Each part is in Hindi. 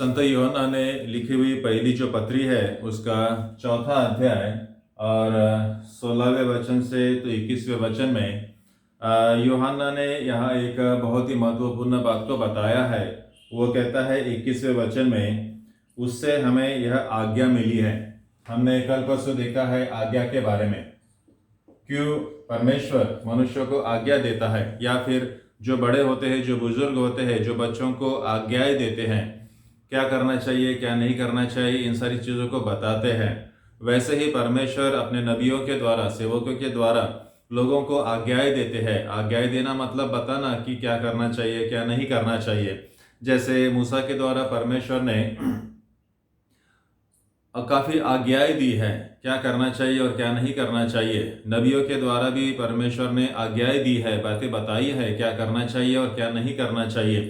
संत यूहन्ना ने लिखी हुई पहली जो पत्री है उसका चौथा अध्याय और 16वें वचन से तो 21वें वचन में यूहन्ना ने यहाँ एक बहुत ही महत्वपूर्ण बात को बताया है। वो कहता है 21वें वचन में, उससे हमें यह आज्ञा मिली है। हमने कल परसों देखा है आज्ञा के बारे में, क्यों परमेश्वर मनुष्य को आज्ञा देता है, या फिर जो बड़े होते हैं, जो बुजुर्ग होते हैं, जो बच्चों को आज्ञाएं देते हैं, क्या करना चाहिए क्या नहीं करना चाहिए, इन सारी चीज़ों को बताते हैं। वैसे ही परमेश्वर अपने नबियों के द्वारा, सेवकों के द्वारा लोगों को आज्ञाएं देते हैं। आज्ञाएं देना मतलब बताना कि क्या करना चाहिए क्या नहीं करना चाहिए। जैसे मूसा के द्वारा परमेश्वर ने काफ़ी आज्ञाएं दी है, क्या करना चाहिए और क्या नहीं करना चाहिए। नबियों के द्वारा भी परमेश्वर ने आज्ञाएं दी है, बातें बताई है, क्या करना चाहिए और क्या नहीं करना चाहिए।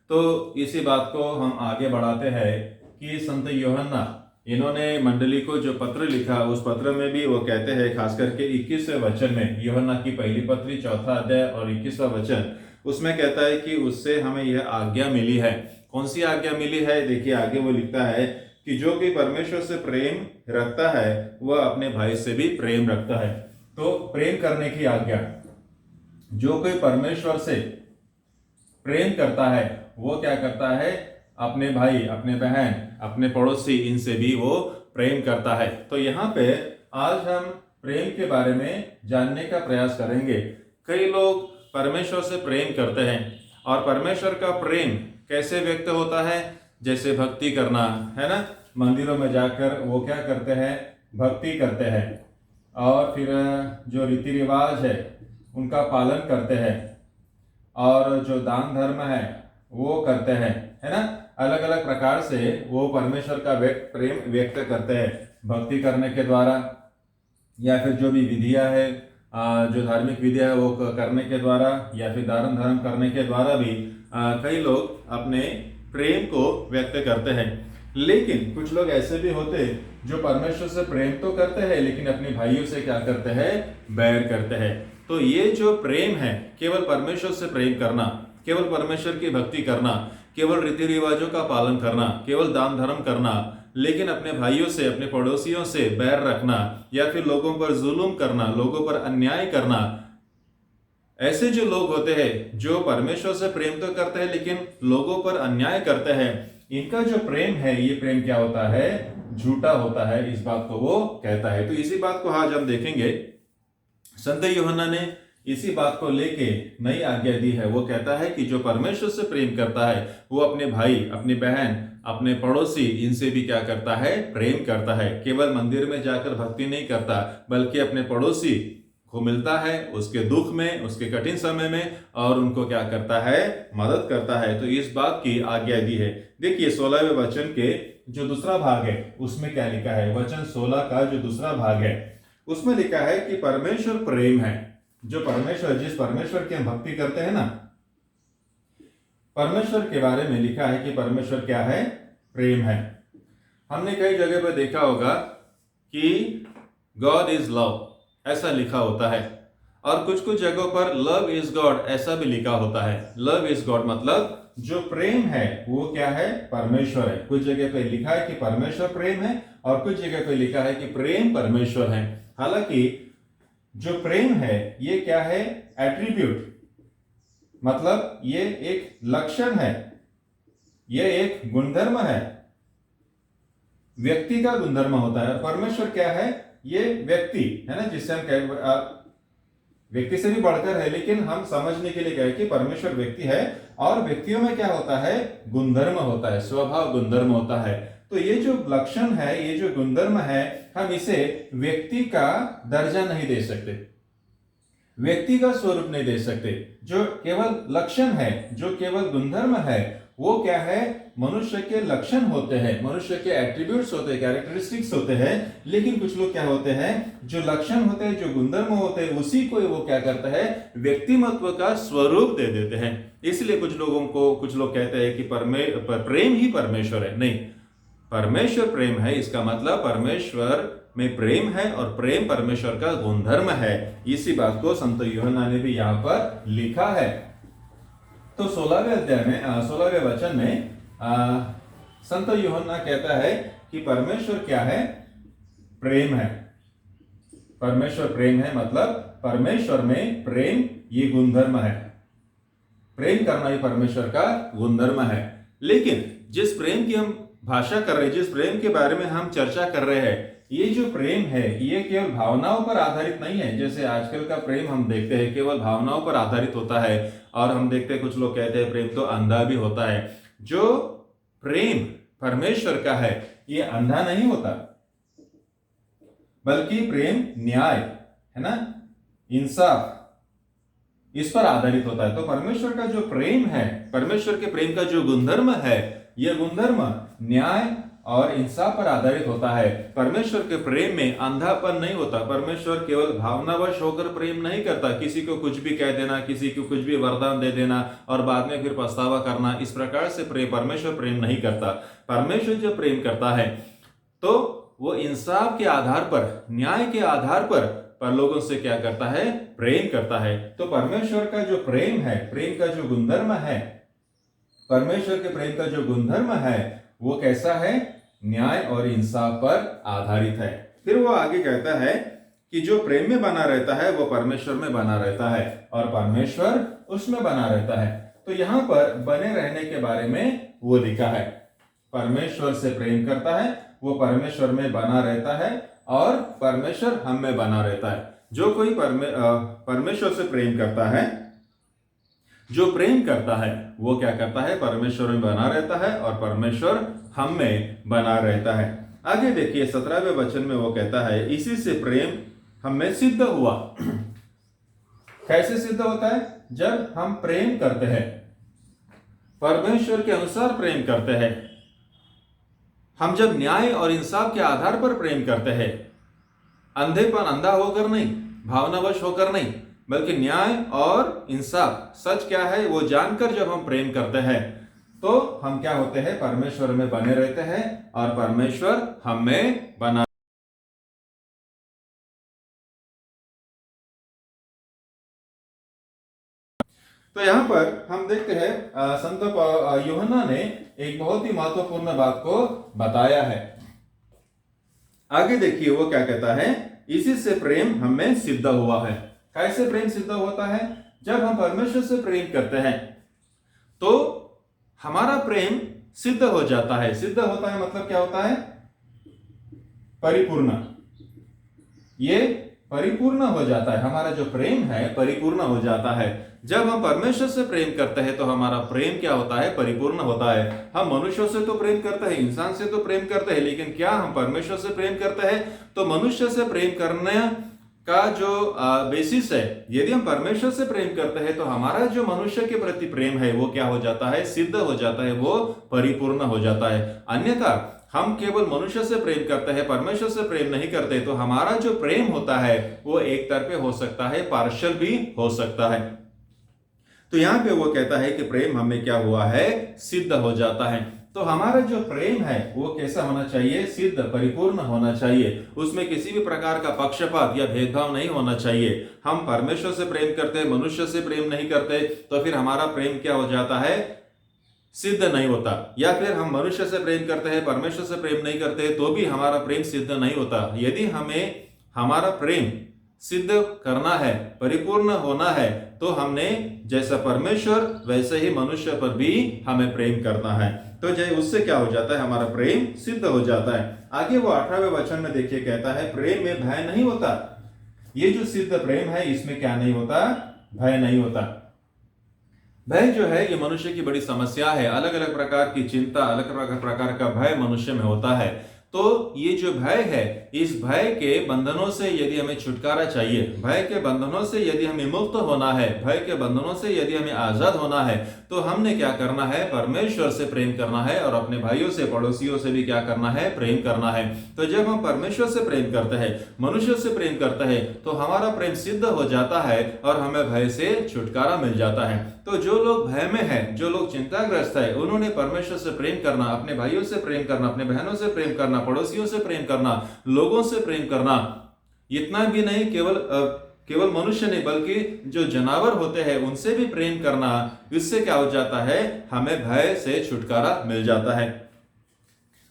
तो इसी बात को हम आगे बढ़ाते हैं कि संत यूहन्ना, इन्होंने मंडली को जो पत्र लिखा, उस पत्र में भी वो कहते हैं, खास करके 21वें वचन में, यूहन्ना की पहली पत्री चौथा अध्याय और 21वां वचन, उसमें कहता है कि उससे हमें यह आज्ञा मिली है। कौन सी आज्ञा मिली है? देखिए आगे वो लिखता है कि जो कोई परमेश्वर से प्रेम रखता है वह अपने भाई से भी प्रेम रखता है। तो प्रेम करने की आज्ञा, जो कोई परमेश्वर से प्रेम करता है वो क्या करता है? अपने भाई, अपने बहन, अपने पड़ोसी, इनसे भी वो प्रेम करता है। तो यहाँ पे आज हम प्रेम के बारे में जानने का प्रयास करेंगे। कई लोग परमेश्वर से प्रेम करते हैं, और परमेश्वर का प्रेम कैसे व्यक्त होता है? जैसे भक्ति करना, है ना। मंदिरों में जाकर वो क्या करते हैं? भक्ति करते हैं, और फिर जो रीति रिवाज है उनका पालन करते हैं, और जो दान धर्म है वो करते हैं, है ना। अलग अलग प्रकार से वो परमेश्वर का प्रेम व्यक्त करते हैं, भक्ति करने के द्वारा, या फिर जो भी विधियां है, जो धार्मिक विधियां है वो करने के द्वारा, या फिर दान धर्म करने के द्वारा भी कई लोग अपने प्रेम को व्यक्त करते हैं। लेकिन कुछ लोग ऐसे भी होते हैं जो परमेश्वर से प्रेम तो करते हैं, लेकिन अपने भाइयों से क्या करते हैं? बैर करते हैं। तो ये जो प्रेम है, केवल परमेश्वर से प्रेम करना, केवल परमेश्वर की भक्ति करना, केवल रीति रिवाजों का पालन करना, केवल दान धर्म करना, लेकिन अपने भाइयों से, अपने पड़ोसियों से बैर रखना, या फिर लोगों पर जुल्म करना, लोगों पर अन्याय करना, ऐसे जो लोग होते हैं जो परमेश्वर से प्रेम तो करते हैं लेकिन लोगों पर अन्याय करते हैं, इनका जो प्रेम है, ये प्रेम क्या होता है? झूठा होता है। इस बात को वो कहता है। तो इसी बात को आज हम देखेंगे। संत यूहन्ना ने इसी बात को लेके नई आज्ञा दी है। वो कहता है कि जो परमेश्वर से प्रेम करता है वो अपने भाई, अपनी बहन, अपने पड़ोसी, इनसे भी क्या करता है? प्रेम करता है। केवल मंदिर में जाकर भक्ति नहीं करता, बल्कि अपने पड़ोसी को मिलता है उसके दुख में, उसके कठिन समय में, और उनको क्या करता है? मदद करता है। तो इस बात की आज्ञा दी है। देखिए 16वें वचन के जो दूसरा भाग है उसमें क्या लिखा है? वचन 16 का जो दूसरा भाग है उसमें लिखा है कि परमेश्वर प्रेम है। जो परमेश्वर, जिस परमेश्वर की हम भक्ति करते हैं ना, परमेश्वर के बारे में लिखा है कि परमेश्वर क्या है? प्रेम है। हमने कई जगह पर देखा होगा कि गॉड इज लव, ऐसा लिखा होता है, और कुछ कुछ जगहों पर लव इज गॉड ऐसा भी लिखा होता है। लव इज गॉड मतलब जो प्रेम है वो क्या है? परमेश्वर है। कुछ जगह पे लिखा है कि परमेश्वर प्रेम है, और कुछ जगह पे लिखा है कि प्रेम परमेश्वर है। हालांकि जो प्रेम है ये क्या है? एट्रीब्यूट, मतलब ये एक लक्षण है, ये एक गुणधर्म है, व्यक्ति का गुणधर्म होता है। और परमेश्वर क्या है? ये व्यक्ति है ना, जिससे हम व्यक्ति से भी बढ़कर है, लेकिन हम समझने के लिए कहें कि परमेश्वर व्यक्ति है, और व्यक्तियों में क्या होता है? गुणधर्म होता है, स्वभाव गुणधर्म होता है। तो ये जो लक्षण है, ये जो गुणधर्म है, हम इसे व्यक्ति का दर्जा नहीं दे सकते, व्यक्ति का स्वरूप नहीं दे सकते। जो केवल लक्षण है, जो केवल गुणधर्म है, वो क्या है? मनुष्य के लक्षण होते हैं, मनुष्य के एट्रीब्यूट्स होते हैं, कैरेक्टरिस्टिक्स होते हैं। लेकिन कुछ लोग क्या होते हैं? जो लक्षण होते हैं, जो गुणधर्म होते हैं, उसी को वो क्या करता है? व्यक्तिमत्व का स्वरूप दे देते हैं। इसलिए कुछ लोग कहते हैं कि प्रेम ही परमेश्वर है। नहीं, परमेश्वर प्रेम है, इसका मतलब परमेश्वर में प्रेम है, और प्रेम परमेश्वर का गुणधर्म है। इसी बात को संत यूहन्ना ने भी यहाँ पर लिखा है। तो 16वें अध्याय में 16वें वचन में संत यूहन्ना कहता है कि परमेश्वर क्या है? प्रेम है। परमेश्वर प्रेम है, मतलब परमेश्वर में प्रेम ये गुणधर्म है। प्रेम करना ही परमेश्वर का गुणधर्म है। लेकिन जिस प्रेम की हम भाषा कर रहे हैं, जिस प्रेम के बारे में हम चर्चा कर रहे हैं, ये जो प्रेम है ये केवल भावनाओं पर आधारित नहीं है। जैसे आजकल का प्रेम हम देखते हैं केवल भावनाओं पर आधारित होता है, और हम देखते हैं कुछ लोग कहते हैं प्रेम तो अंधा भी होता है। जो प्रेम परमेश्वर का है ये अंधा नहीं होता, बल्कि प्रेम न्याय है ना, इंसाफ, इस पर आधारित होता है। तो परमेश्वर का जो प्रेम है, परमेश्वर के प्रेम का जो गुणधर्म है, यह गुणधर्म न्याय और इंसाफ पर आधारित होता है। परमेश्वर के प्रेम में अंधापन नहीं होता। परमेश्वर केवल भावनावश होकर प्रेम नहीं करता, किसी को कुछ भी कह देना, किसी को कुछ भी वरदान दे देना और बाद में फिर पछतावा करना, इस प्रकार से परमेश्वर प्रेम नहीं करता। परमेश्वर जो प्रेम करता है तो वो इंसाफ के आधार पर, न्याय के आधार पर लोगों से क्या करता है? प्रेम करता है। तो परमेश्वर का जो प्रेम है, प्रेम का जो गुणधर्म है, परमेश्वर के प्रेम का जो गुणधर्म है वो कैसा है? न्याय और इंसाफ पर आधारित है। फिर वो आगे कहता है कि जो प्रेम में बना रहता है वो परमेश्वर में बना रहता है और परमेश्वर उसमें बना रहता है। तो यहां पर बने रहने के बारे में वो लिखा है, परमेश्वर से प्रेम करता है, वो परमेश्वर में बना रहता है और परमेश्वर हम में बना रहता है। जो कोई परमेश्वर से प्रेम करता है, जो प्रेम करता है वो क्या करता है? परमेश्वर में बना रहता है और परमेश्वर हम में बना रहता है। आगे देखिए 17वें वचन में वो कहता है, इसी से प्रेम हम में सिद्ध हुआ। कैसे सिद्ध होता है? जब हम प्रेम करते हैं, परमेश्वर के अनुसार प्रेम करते हैं, हम जब न्याय और इंसाफ के आधार पर प्रेम करते हैं, अंधेपन, अंधा होकर नहीं, भावनावश होकर नहीं, बल्कि न्याय और इंसाफ, सच क्या है वो जानकर जब हम प्रेम करते हैं तो हम क्या होते हैं? परमेश्वर में बने रहते हैं और परमेश्वर हम में बना। तो यहां पर हम देखते हैं संत यूहन्ना ने एक बहुत ही महत्वपूर्ण बात को बताया है। आगे देखिए वो क्या कहता है, इसी से प्रेम हमें सिद्ध हुआ है। कैसे प्रेम सिद्ध होता है? जब हम परमेश्वर से प्रेम करते हैं तो हमारा प्रेम सिद्ध हो जाता है। सिद्ध होता है मतलब क्या होता है? परिपूर्ण। ये परिपूर्ण हो जाता है, हमारा जो प्रेम है परिपूर्ण हो जाता है। जब हम परमेश्वर से प्रेम करते हैं तो हमारा प्रेम क्या होता है? परिपूर्ण होता है। हम मनुष्यों से तो प्रेम करते हैं, इंसान से तो प्रेम करते हैं, लेकिन क्या हम परमेश्वर से प्रेम करते हैं? तो मनुष्य से प्रेम करने का जो बेसिस है, यदि हम परमेश्वर से प्रेम करते हैं तो हमारा जो मनुष्य के प्रति प्रेम है वो क्या हो जाता है? सिद्ध हो जाता है, वो परिपूर्ण हो जाता है। अन्यथा हम केवल मनुष्य से प्रेम करते हैं, परमेश्वर से प्रेम नहीं करते, तो हमारा जो प्रेम होता है वो एक तरफे हो सकता है, पार्शियल भी हो सकता है। तो यहां पे वो कहता है कि प्रेम हमें क्या हुआ है? सिद्ध हो जाता है। तो हमारा जो प्रेम है वो कैसा होना चाहिए? सिद्ध, परिपूर्ण होना चाहिए। उसमें किसी भी प्रकार का पक्षपात या भेदभाव नहीं होना चाहिए। हम परमेश्वर से प्रेम करते हैं, मनुष्य से प्रेम नहीं करते, तो फिर हमारा प्रेम क्या हो जाता है? सिद्ध नहीं होता। या फिर हम मनुष्य से प्रेम करते हैं, परमेश्वर से प्रेम नहीं करते, तो भी हमारा प्रेम सिद्ध नहीं होता। यदि हमें हमारा प्रेम सिद्ध करना है, परिपूर्ण होना है, तो हमने जैसा परमेश्वर वैसे ही मनुष्य पर भी हमें प्रेम करना है। तो जय उससे क्या हो जाता है? हमारा प्रेम सिद्ध हो जाता है। आगे वो 18वें वचन में देखिए कहता है, प्रेम में भय नहीं होता। ये जो सिद्ध प्रेम है इसमें क्या नहीं होता? भय नहीं होता। भय जो है ये मनुष्य की बड़ी समस्या है। अलग अलग प्रकार की चिंता, अलग अलग प्रकार का भय मनुष्य में होता है। तो ये जो भय है, इस भय के बंधनों से यदि हमें छुटकारा चाहिए, भय के बंधनों से यदि हमें मुक्त होना है, भय के बंधनों से यदि हमें आजाद होना है, तो हमने क्या करना है? परमेश्वर से प्रेम करना है और अपने भाइयों से, पड़ोसियों से भी क्या करना है? प्रेम करना है। तो जब हम परमेश्वर से प्रेम करते हैं, मनुष्य से प्रेम करते हैं, तो हमारा प्रेम सिद्ध हो जाता है और हमें भय से छुटकारा मिल जाता है। तो जो लोग भय में है, जो लोग चिंताग्रस्त है, उन्होंने परमेश्वर से प्रेम करना, अपने भाइयों से प्रेम करना, अपने बहनों से प्रेम करना, पड़ोसियों से प्रेम करना, लोगों से प्रेम करना, इतना भी नहीं, केवल मनुष्य नहीं बल्कि जो जानवर होते हैं उनसे भी प्रेम करना, इससे क्या हो जाता है? हमें भय से छुटकारा मिल जाता है।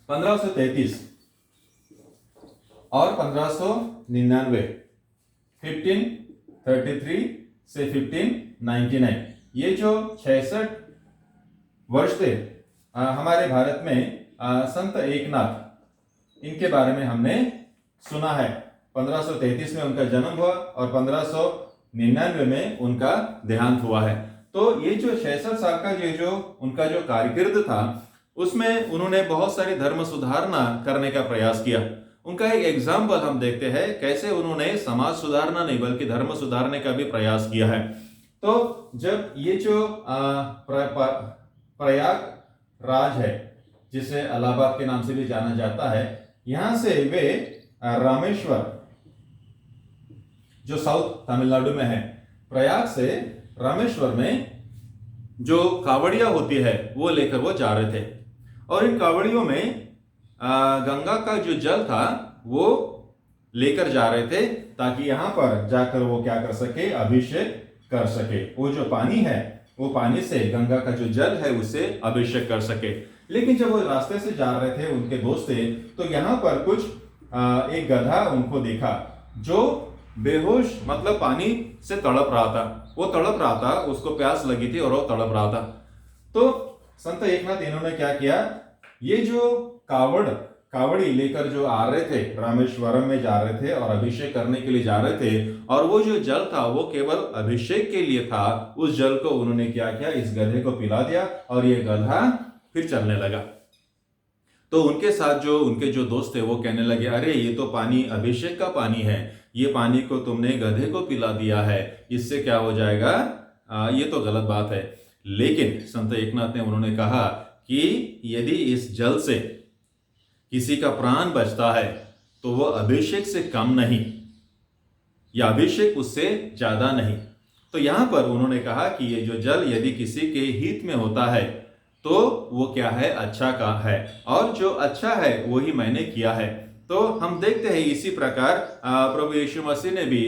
1533 और 1599, 1533 से 1599, ये जो 66 वर्ष थे हमारे भारत में संत एकनाथ, इनके बारे में हमने सुना है। 1533 में उनका जन्म हुआ और 1599 में उनका देहांत हुआ है। तो ये जो 66 साल का ये जो उनका जो कारकिर्द था, उसमें उन्होंने बहुत सारी धर्म सुधारना करने का प्रयास किया। उनका एक एग्जाम्पल हम देखते हैं कैसे उन्होंने समाज सुधारना नहीं बल्कि धर्म सुधारने का भी प्रयास किया है। तो जब ये जो प्रयाग राज है, जिसे इलाहाबाद के नाम से भी जाना जाता है, यहां से वे रामेश्वर, जो साउथ तमिलनाडु में है, प्रयाग से रामेश्वर में जो कावड़िया होती है वो लेकर वो जा रहे थे। और इन कावड़ियों में गंगा का जो जल था वो लेकर जा रहे थे ताकि यहां पर जाकर वो क्या कर सके, अभिषेक कर सके। वो जो पानी है वो पानी से गंगा का जो जल है उससे अभिषेक कर सके। लेकिन जब वो रास्ते से जा रहे थे, उनके दोस्त थे, तो यहाँ पर कुछ एक गधा उनको देखा जो बेहोश मतलब पानी से तड़प रहा था। वो तड़प रहा था, उसको प्यास लगी थी और वो तड़प रहा था। तो संत एकनाथ इन्होंने क्या किया, ये जो कावड़ी लेकर जो आ रहे थे, रामेश्वरम में जा रहे थे और अभिषेक करने के लिए जा रहे थे, और वो जो जल था वो केवल अभिषेक के लिए था। उस जल को उन्होंने क्या किया, इस गधे को पिला दिया और ये गधा फिर चलने लगा। तो उनके साथ जो उनके जो दोस्त थे वो कहने लगे, अरे ये तो पानी अभिषेक का पानी है, ये पानी को तुमने गधे को पिला दिया है, इससे क्या हो जाएगा, ये तो गलत बात है। लेकिन संत एकनाथ ने उन्होंने कहा कि यदि इस जल से किसी का प्राण बचता है तो वो अभिषेक से कम नहीं या अभिषेक उससे ज्यादा नहीं। तो यहां पर उन्होंने कहा कि ये जो जल यदि किसी के हित में होता है तो वो क्या है, अच्छा का है, और जो अच्छा है वही मैंने किया है। तो हम देखते हैं इसी प्रकार प्रभु यीशु मसीह ने भी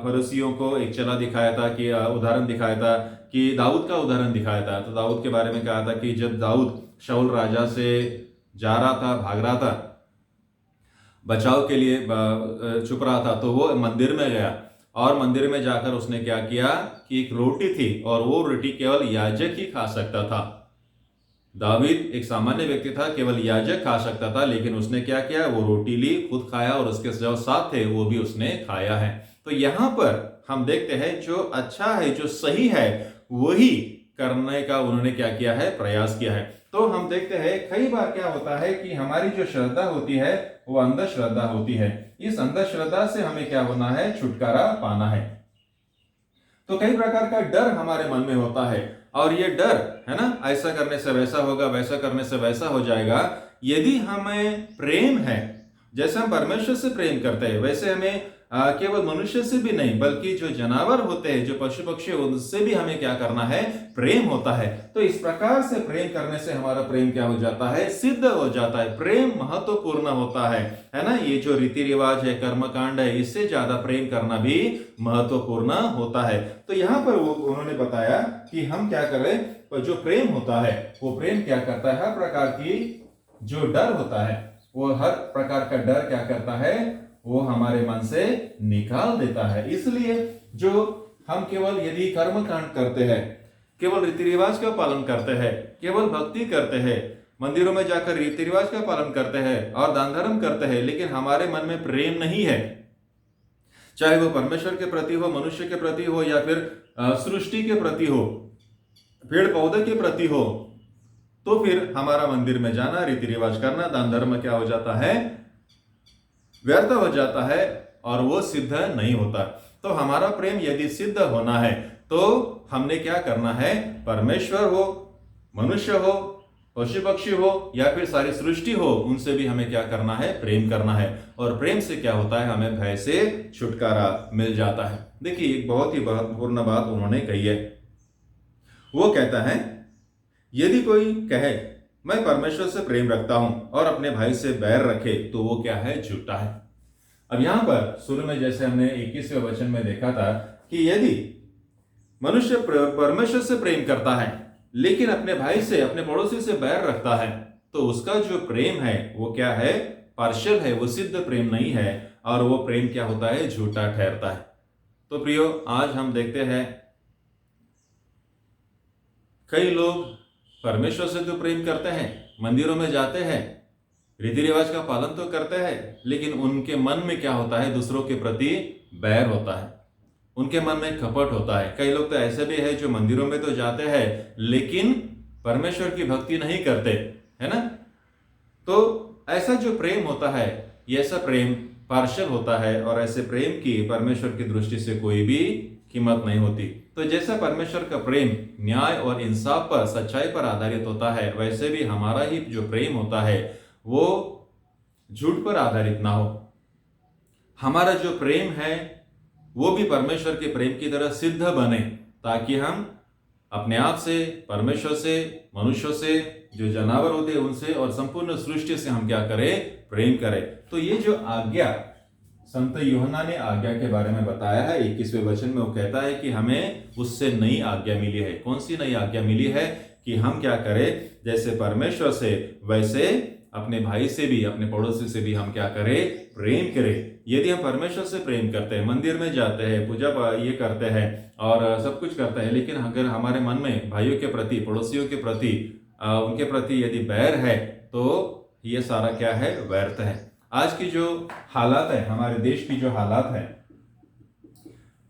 फरीसियों को एक चला दिखाया था कि उदाहरण दिखाया था कि दाऊद का उदाहरण दिखाया था। तो दाऊद के बारे में कहा था कि जब दाऊद शाऊल राजा से जा रहा था, भाग रहा था, बचाव के लिए छुप रहा था, तो वो मंदिर में गया और मंदिर में जाकर उसने क्या किया कि एक रोटी थी और वो रोटी केवल याजक ही खा सकता था। दावीद एक सामान्य व्यक्ति था, केवल याजक खा सकता था, लेकिन उसने क्या किया, वो रोटी ली, खुद खाया और उसके जो साथ थे वो भी उसने खाया है। तो यहाँ पर हम देखते हैं जो अच्छा है, जो सही है, वही करने का उन्होंने क्या किया है, प्रयास किया है। तो हम देखते हैं कई बार क्या होता है कि हमारी जो श्रद्धा होती है वो अंधश्रद्धा होती है। इस अंधश्रद्धा से हमें क्या होना है, छुटकारा पाना है। तो कई प्रकार का डर हमारे मन में होता है और ये डर है ना, ऐसा करने से वैसा होगा, वैसा करने से वैसा हो जाएगा। यदि हमें प्रेम है, जैसे हम परमेश्वर से प्रेम करते हैं, वैसे हमें केवल मनुष्य से भी नहीं बल्कि जो जानवर होते हैं, जो पशु पक्षी, उनसे भी हमें क्या करना है, प्रेम होता है। तो इस प्रकार से प्रेम करने से हमारा प्रेम क्या हो जाता है, सिद्ध हो जाता है। प्रेम महत्वपूर्ण होता है ना। ये जो रीति रिवाज है, कर्मकांड है, इससे ज्यादा प्रेम करना भी महत्वपूर्ण होता है। तो यहाँ पर उन्होंने बताया कि हम क्या करें, पर जो प्रेम होता है वो प्रेम क्या करता है, हर प्रकार की जो डर होता है वो हर प्रकार का डर क्या करता है, वो हमारे मन से निकाल देता है। इसलिए जो हम केवल यदि कर्म कांड करते हैं, केवल रीति रिवाज का पालन करते हैं, केवल भक्ति करते हैं, मंदिरों में जाकर रीति रिवाज का पालन करते हैं और दान धर्म करते हैं, लेकिन हमारे मन में प्रेम नहीं है, चाहे वो परमेश्वर के प्रति हो, मनुष्य के प्रति हो, या फिर सृष्टि के प्रति हो, पेड़ पौधे के प्रति हो, तो फिर हमारा मंदिर में जाना, रीति रिवाज करना, दान धर्म क्या हो जाता है, व्यर्थ हो जाता है और वो सिद्ध नहीं होता। तो हमारा प्रेम यदि सिद्ध होना है तो हमने क्या करना है, परमेश्वर हो, मनुष्य हो, पशु पक्षी हो या फिर सारी सृष्टि हो, उनसे भी हमें क्या करना है, प्रेम करना है। और प्रेम से क्या होता है, हमें भय से छुटकारा मिल जाता है। देखिए एक बहुत ही महत्वपूर्ण बात उन्होंने कही है। वो कहता है यदि कोई कहे मैं परमेश्वर से प्रेम रखता हूं और अपने भाई से बैर रखे तो वो क्या है, झूठा है। अब यहां पर शुरू में जैसे हमने 21वें वचन में देखा था कि यदि मनुष्य परमेश्वर से प्रेम करता है लेकिन अपने भाई से, अपने पड़ोसी से बैर रखता है, तो उसका जो प्रेम है वो क्या है, पार्शियल है, वो सिद्ध प्रेम नहीं है, और वो प्रेम क्या होता है, झूठा ठहरता है। तो प्रियो, आज हम देखते हैं कई लोग परमेश्वर से तो प्रेम करते हैं, मंदिरों में जाते हैं, रीति रिवाज का पालन तो करते हैं, लेकिन उनके मन में क्या होता है, दूसरों के प्रति बैर होता है, उनके मन में कपट होता है। कई लोग तो ऐसे भी है जो मंदिरों में तो जाते हैं लेकिन परमेश्वर की भक्ति नहीं करते, है ना। तो ऐसा जो प्रेम होता है, ये ऐसा प्रेम पार्शियल होता है, और ऐसे प्रेम की परमेश्वर की दृष्टि से कोई भी कीमत नहीं होती। तो जैसा परमेश्वर का प्रेम न्याय और इंसाफ पर, सच्चाई पर आधारित होता है, वैसे भी हमारा ही जो प्रेम होता है वो झूठ पर आधारित ना हो। हमारा जो प्रेम है वो भी परमेश्वर के प्रेम की तरह सिद्ध बने, ताकि हम अपने आप से, परमेश्वर से, मनुष्यों से, जो जानवर होते हैं उनसे, और संपूर्ण सृष्टि से हम क्या करें, प्रेम करें। तो ये जो आज्ञा संत यूहन्ना ने आज्ञा के बारे में बताया है 21वें वचन में, वो कहता है कि हमें उससे नई आज्ञा मिली है। कौन सी नई आज्ञा मिली है, कि हम क्या करें, जैसे परमेश्वर से वैसे अपने भाई से भी, अपने पड़ोसी से भी हम क्या करें, प्रेम करें। यदि हम परमेश्वर से प्रेम करते हैं, मंदिर में जाते हैं, पूजा ये करते हैं और सब कुछ करते हैं, लेकिन अगर हमारे मन में भाइयों के प्रति, पड़ोसियों के प्रति, उनके प्रति यदि बैर है, तो ये सारा क्या है, व्यर्थ है। आज की जो हालात है, हमारे देश की जो हालात है,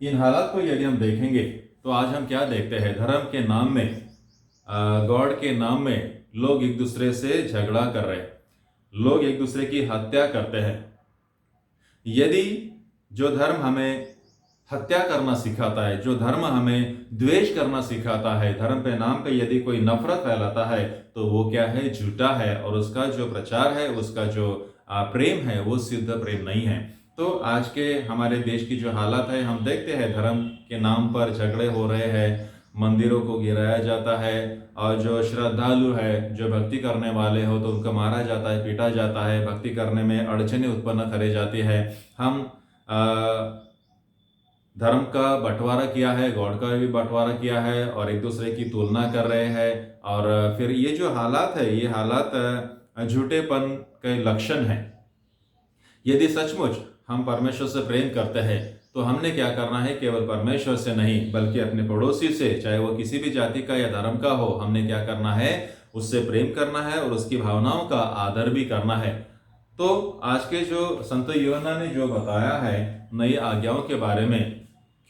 इन हालात को यदि हम देखेंगे तो आज हम क्या देखते हैं, धर्म के नाम में, गॉड के नाम में लोग एक दूसरे से झगड़ा कर रहे हैं, लोग एक दूसरे की हत्या करते हैं। यदि जो धर्म हमें हत्या करना सिखाता है, जो धर्म हमें द्वेष करना सिखाता है, धर्म पे नाम पे यदि कोई नफरत फैलाता है, तो वो क्या है, झूठा है, और उसका जो प्रचार है, उसका जो प्रेम है, वो सिद्ध प्रेम नहीं है। तो आज के हमारे देश की जो हालत है, हम देखते हैं धर्म के नाम पर झगड़े हो रहे हैं, मंदिरों को गिराया जाता है, और जो श्रद्धालु है, जो भक्ति करने वाले हो, तो उनको मारा जाता है, पीटा जाता है, भक्ति करने में अड़चने उत्पन्न करे जाती है। हम धर्म का बंटवारा किया है, गॉड का भी बंटवारा किया है, और एक दूसरे की तुलना कर रहे हैं, और फिर ये जो हालात है, ये हालात झूठेपन के लक्षण है। यदि सचमुच हम परमेश्वर से प्रेम करते हैं, तो हमने क्या करना है, केवल परमेश्वर से नहीं बल्कि अपने पड़ोसी से, चाहे वो किसी भी जाति का या धर्म का हो, हमने क्या करना है, उससे प्रेम करना है, और उसकी भावनाओं का आदर भी करना है। तो आज के जो संत यूहन्ना ने जो बताया है नई आज्ञाओं के बारे में,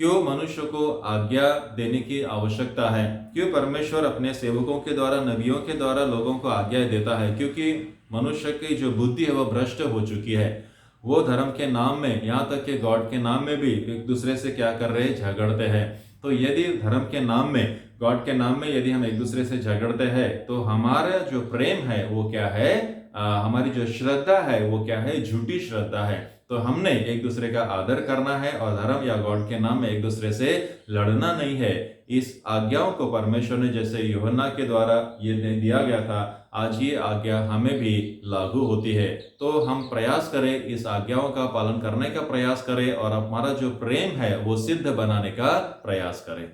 क्यों मनुष्य को आज्ञा देने की आवश्यकता है, क्यों परमेश्वर अपने सेवकों के द्वारा, नबियों के द्वारा लोगों को आज्ञा देता है, क्योंकि मनुष्य की जो बुद्धि है वो भ्रष्ट हो चुकी है। वो धर्म के नाम में, यहाँ तक कि गॉड के नाम में भी एक दूसरे से क्या कर रहे हैं, झगड़ते हैं। तो यदि धर्म के नाम में, गॉड के नाम में यदि हम एक दूसरे से झगड़ते हैं, तो हमारा जो प्रेम है वो क्या है, हमारी जो श्रद्धा है वो क्या है, झूठी श्रद्धा है। तो हमने एक दूसरे का आदर करना है, और धर्म या गॉड के नाम में एक दूसरे से लड़ना नहीं है। इस आज्ञाओं को परमेश्वर ने जैसे यूहन्ना के द्वारा ये दिया गया था, आज ये आज्ञा हमें भी लागू होती है। तो हम प्रयास करें, इस आज्ञाओं का पालन करने का प्रयास करें, और हमारा जो प्रेम है वो सिद्ध बनाने का प्रयास करें।